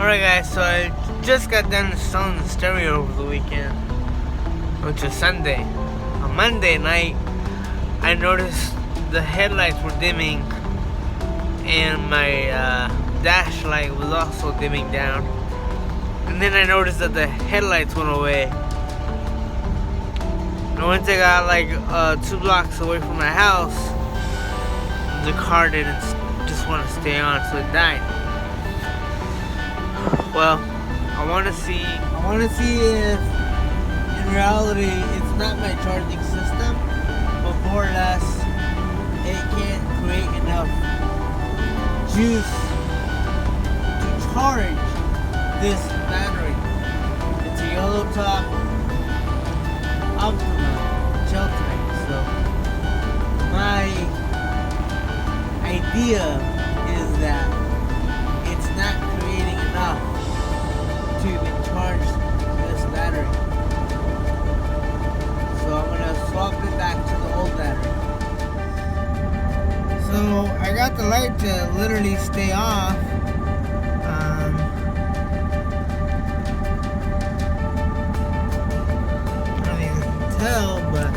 Alright guys, so I just got done installing the stereo over the weekend, which was Sunday. On Monday night, I noticed the headlights were dimming and my dash light was also dimming down. And then I noticed that the headlights went away. And once I got like 2 blocks away from my house, the car didn't just want to stay on, so it died. Well, I want to see if in reality it's not my charging system, but more or less it can't create enough juice to charge this battery. It's a yellow top Optima gel tank, so my idea is that it's not creating enough to even charge this battery. So I'm gonna swap it back to the old battery. So I got the light to literally stay off. I don't even tell, but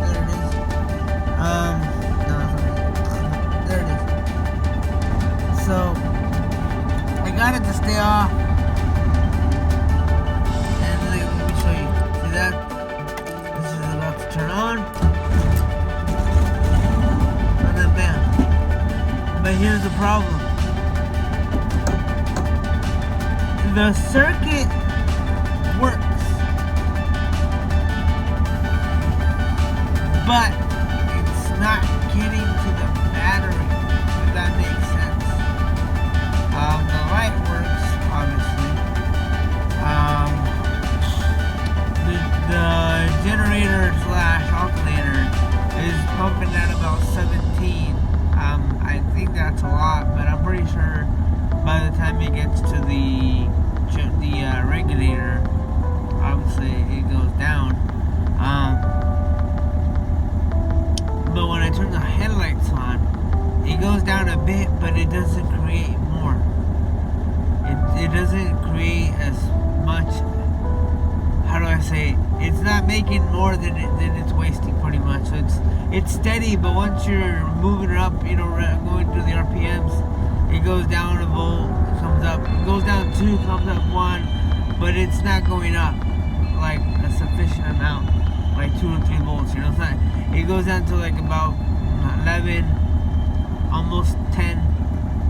there it is. There it is. So I got it to stay off, and let me show you. See that? This is about to turn on, and then bam. But here's the problem. The circuit works, but it's not getting to the battery, if that makes sense. The light works, obviously. The generator slash alternator is pumping at about 17. I think that's a lot, but I'm pretty sure by the time it gets to the regulator, obviously it goes down. But when I turn the headlights on, it goes down a bit, but it doesn't create more. It doesn't create as much. How do I say it? It's not making more than it's wasting, pretty much. So it's steady, but once you're moving it up, you know, going through the RPMs, it goes down a volt, comes up, it goes down 2, comes up 1, but it's not going up like a sufficient amount, like 2 or 3 volts. You know, it's not. It goes down to like about 11, almost 10,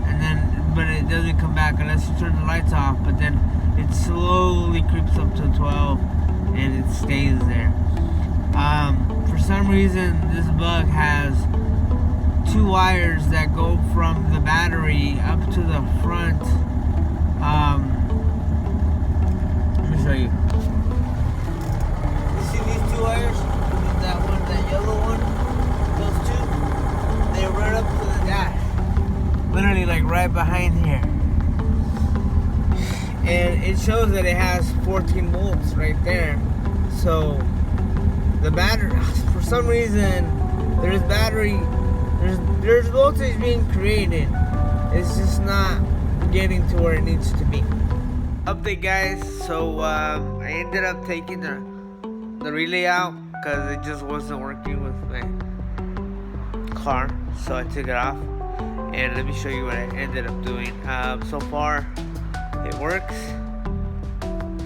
and then, but it doesn't come back unless you turn the lights off. But then it slowly creeps up to 12, and it stays there. For some reason, this bug has 2 wires that go from the battery up to the front. Let me show you. You see these 2 wires? That one, that yellow one, those 2, they run up to the dash. Literally like right behind here. And it shows that it has 14 volts right there. So the battery, for some reason, there's voltage being created. It's just not getting to where it needs to be. Update, guys. So I ended up taking the relay out because it just wasn't working with my car. So I took it off, and let me show you what I ended up doing. So far, it works.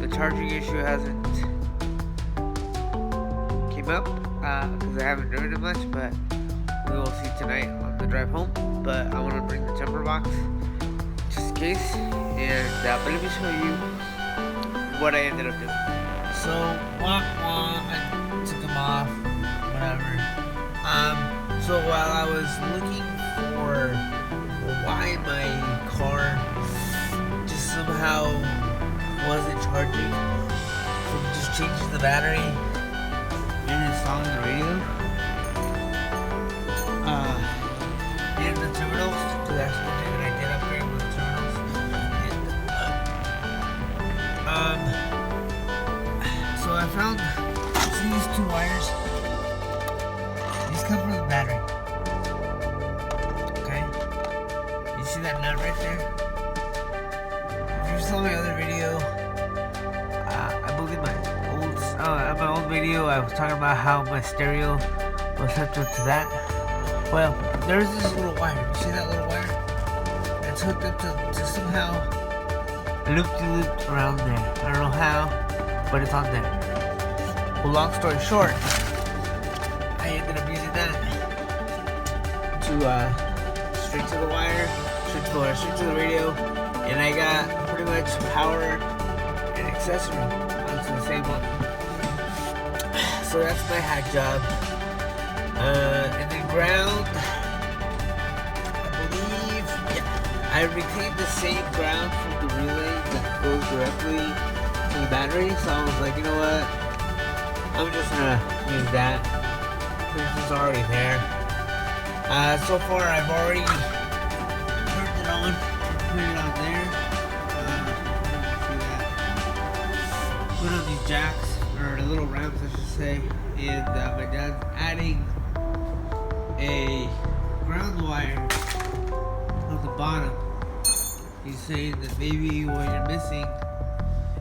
The charging issue hasn't came up because I haven't driven it much, but we will see tonight on the drive home. But I want to bring the jumper box just in case, and but let me show you what I ended up doing. So I took them off, whatever. So while I was looking for why my car just somehow wasn't charging from just changing the battery and installing the radio and the terminals, because that's one thing that I did upgrade with the terminals. And, so I found, see these 2 wires? These come from the battery. Okay? see that nut right there? If you saw my other video, I believe my old video, I was talking about how my stereo was hooked up to that. Well, there's this little wire. You see that little wire? It's hooked up to somehow loop-de-loop around there. I don't know how, but it's on there. Well, long story short, I ended up using that to straight to the wire, straight to the radio, and I got pretty much power and accessory onto the same one. So that's my hack job. And then ground, I believe, yeah, I retained the same ground from the relay that goes directly to the battery. So I was like, you know what? I'm just gonna use that since it's already there. So far, I've already turned it on, put it on there. Put on these jacks, or the little ramps, I should say. And my dad's adding a ground wire on the bottom. He's saying that maybe what you're missing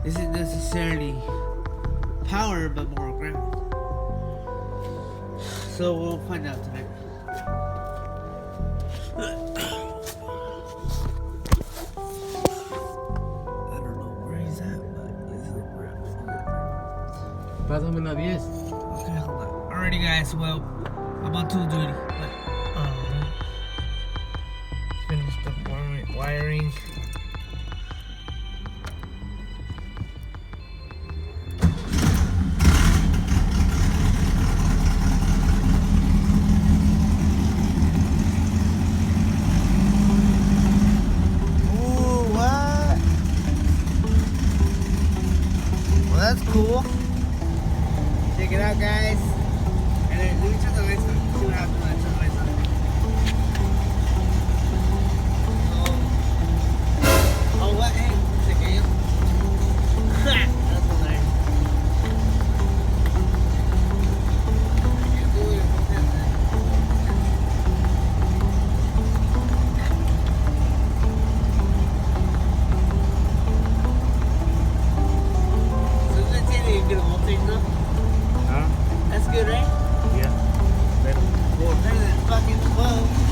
isn't necessarily power, but more ground. So we'll find out tonight. I don't know where he's at, but he's over. Pásame una 10. Okay, hold on. Alrighty, guys. Well, I'm on tool duty. But, finished the wiring. That's cool. Check it out, guys. And then let me turn the lights on. See what happens when I turn the lights on. Oh, what? Hey, it's a game. That's hilarious. I can't believe it. Get a voltage now? Huh? That's good, right? Yeah. Better. Well, better than fucking 12.